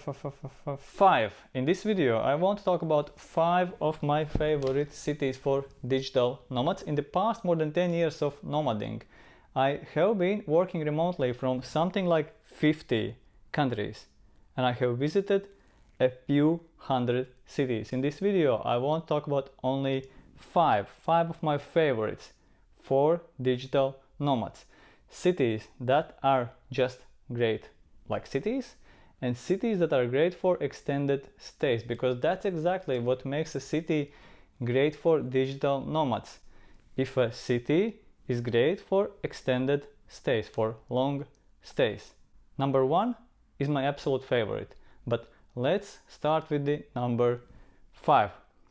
5. In this video I want to talk about 5 of my favorite cities for digital nomads. In the past more than 10 years of nomading, I have been working remotely from something like 50 countries, and I have visited a few hundred cities. In this video I want to talk about only 5 of my favorites for digital nomads. Cities that are just great like cities, and cities that are great for extended stays, because that's exactly what makes a city great for digital nomads. If a city is great for extended stays, for long stays. Number 1 is my absolute favorite, but let's start with the number 5.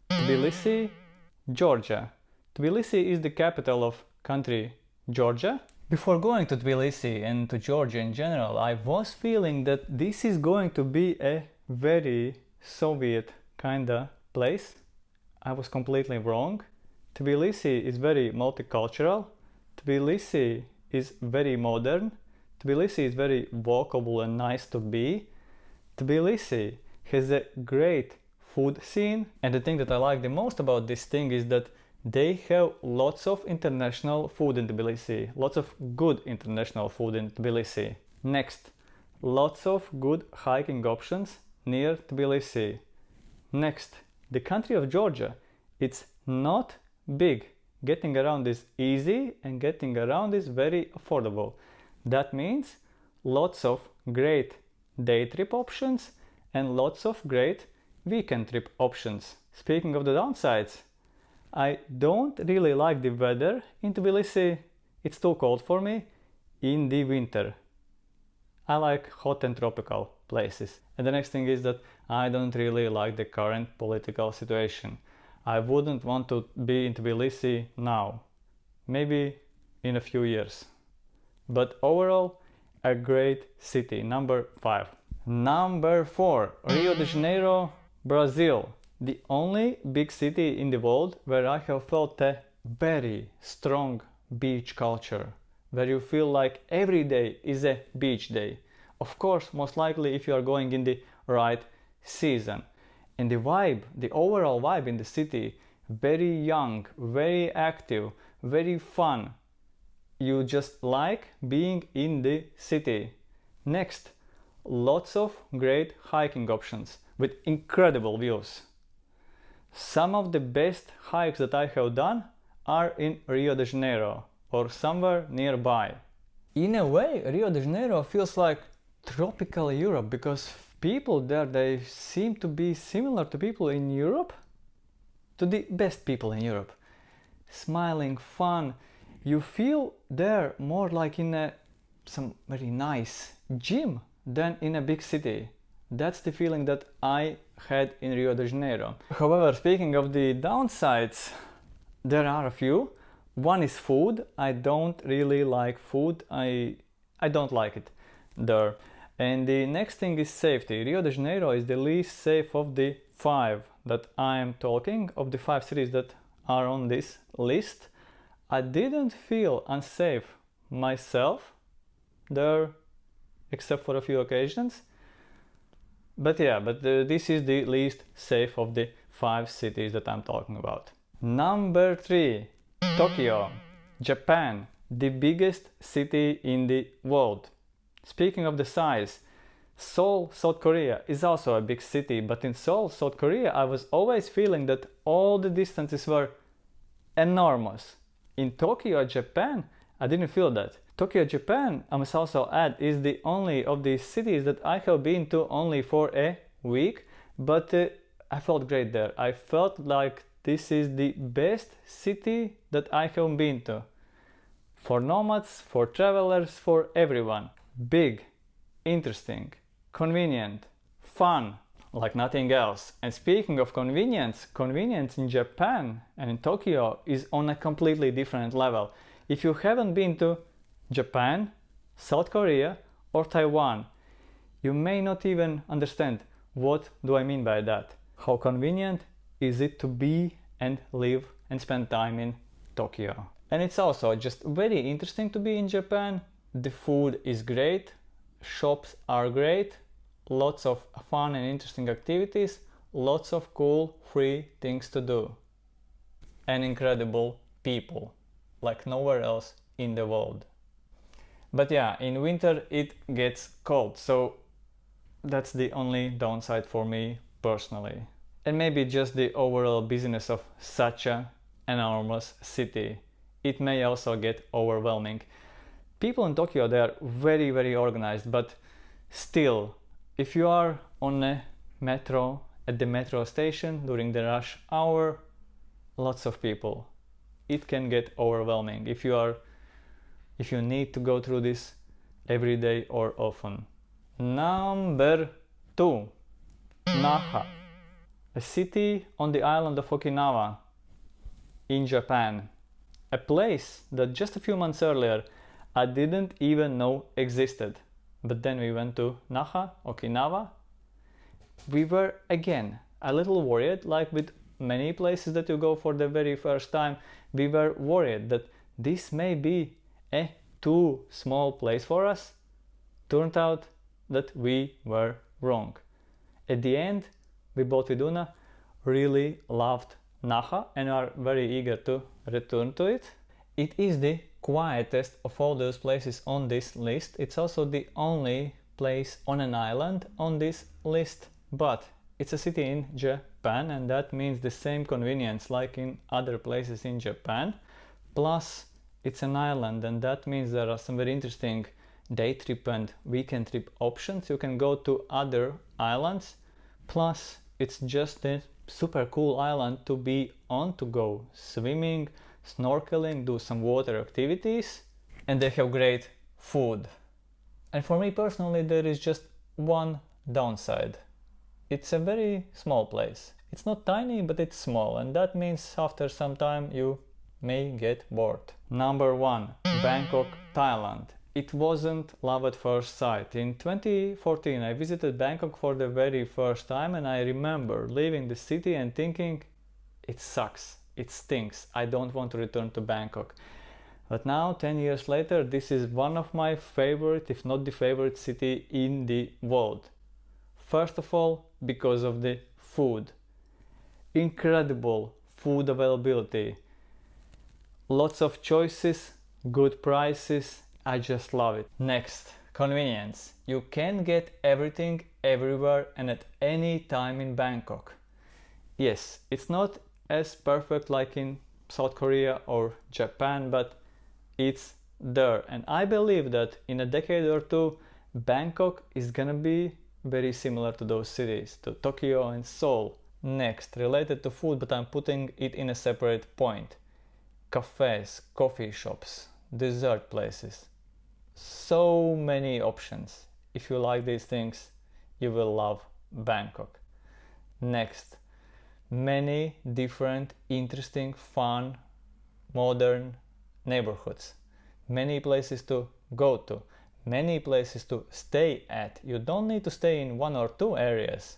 Tbilisi, Georgia. Tbilisi is the capital of country Georgia. Before going to Tbilisi and to Georgia in general, I was feeling that this is going to be a very Soviet kinda place. I was completely wrong. Tbilisi is very multicultural. Tbilisi is very modern. Tbilisi is very walkable and nice to be. Tbilisi has a great food scene, and the thing that I like the most about this thing is that they have lots of international food in Tbilisi, lots of good international food in Tbilisi. Next, lots of good hiking options near Tbilisi. Next, the country of Georgia, it's not big. Getting around is easy and getting around is very affordable. That means lots of great day trip options and lots of great weekend trip options. Speaking of the downsides, I don't really like the weather in Tbilisi. It's too cold for me in the winter. I like hot and tropical places. And the next thing is that I don't really like the current political situation. I wouldn't want to be in Tbilisi now. Maybe in a few years. But overall, a great city. Number 5. Number 4. Rio de Janeiro, Brazil. The only big city in the world where I have felt a very strong beach culture, where you feel like every day is a beach day. Of course, most likely if you are going in the right season. And the vibe, the overall vibe in the city, very young, very active, very fun. You just like being in the city. Next, lots of great hiking options with incredible views. Some of the best hikes that I have done are in Rio de Janeiro or somewhere nearby. In a way, Rio de Janeiro feels like tropical Europe, because people there, they seem to be similar to people in Europe, to the best people in Europe. Smiling, fun. You feel there more like in some very nice gym than in a big city. That's the feeling that I had in Rio de Janeiro. However, speaking of the downsides, there are a few. One is food. I don't really like food. I don't like it there. And the next thing is safety. Rio de Janeiro is the least safe of the 5 that I am talking, of the 5 cities that are on this list. I didn't feel unsafe myself there, except for a few occasions. But this is the least safe of the 5 cities that I'm talking about. Number 3, Tokyo, Japan, the biggest city in the world. Speaking of the size, Seoul, South Korea is also a big city, but in Seoul, South Korea, I was always feeling that all the distances were enormous. In Tokyo, Japan, I didn't feel that. Tokyo, Japan, I must also add, is the only of these cities that I have been to only for a week, but I felt great there. I felt like this is the best city that I have been to. For nomads, for travelers, for everyone. Big, interesting, convenient, fun, like nothing else. And speaking of convenience, convenience in Japan and in Tokyo is on a completely different level. If you haven't been to Japan, South Korea or Taiwan, you may not even understand what do I mean by that. How convenient is it to be and live and spend time in Tokyo? And it's also just very interesting to be in Japan. The food is great, shops are great, lots of fun and interesting activities, lots of cool free things to do, and incredible people like nowhere else in the world. But yeah, in winter it gets cold, so that's the only downside for me personally. And maybe just the overall busyness of such an enormous city. It may also get overwhelming. People in Tokyo, they are very, very organized, but still, if you are on a metro, at the metro station during the rush hour, lots of people. It can get overwhelming if you need to go through this every day or often. Number 2, Naha, a city on the island of Okinawa in Japan. A place that just a few months earlier I didn't even know existed. But then we went to Naha, Okinawa. We were again a little worried, like with many places that you go for the very first time. We were worried that this may be a too small place for us. Turned out that we were wrong. At the end, we both with Una really loved Naha and are very eager to return to it. It is the quietest of all those places on this list. It's also the only place on an island on this list, but it's a city in Japan, and that means the same convenience like in other places in Japan. Plus, it's an island, and that means there are some very interesting day trip and weekend trip options. You can go to other islands. Plus, it's just a super cool island to be on, to go swimming, snorkeling, do some water activities, and they have great food. And for me personally, there is just one downside. It's a very small place. It's not tiny, but it's small, and that means after some time you may get bored. Number 1, Bangkok, Thailand. It wasn't love at first sight. In 2014 I visited Bangkok for the very first time, and I remember leaving the city and thinking, it sucks, it stinks, I don't want to return to Bangkok. But now, 10 years later, this is one of my favorite, if not the favorite city in the world. First of all, because of the food. Incredible food availability. Lots of choices, good prices, I just love it. Next, convenience. You can get everything everywhere and at any time in Bangkok. Yes, it's not as perfect like in South Korea or Japan, but it's there. And I believe that in a decade or two, Bangkok is gonna be very similar to those cities, to Tokyo and Seoul. Next, related to food, but I'm putting it in a separate point. Cafes, coffee shops, dessert places. So many options. If you like these things, you will love Bangkok. Next, many different, interesting, fun, modern neighborhoods. Many places to go to. Many places to stay at. You don't need to stay in one or two areas.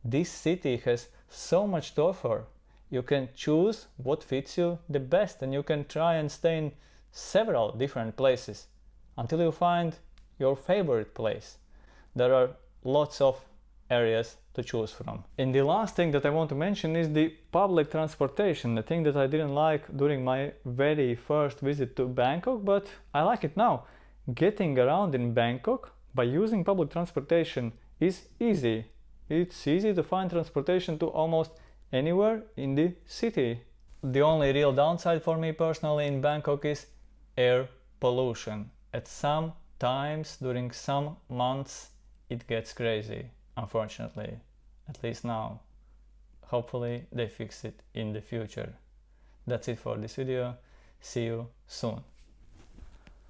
This city has so much to offer. You can choose what fits you the best, and you can try and stay in several different places until you find your favorite place. There are lots of areas to choose from. And the last thing that I want to mention is the public transportation, the thing that I didn't like during my very first visit to Bangkok, but I like it now. Getting around in Bangkok by using public transportation is easy. It's easy to find transportation to almost anywhere in the city. The only real downside for me personally in Bangkok is air pollution. At some times during some months it gets crazy, unfortunately, at least now. Hopefully they fix it in the future. That's it for this video. See you soon.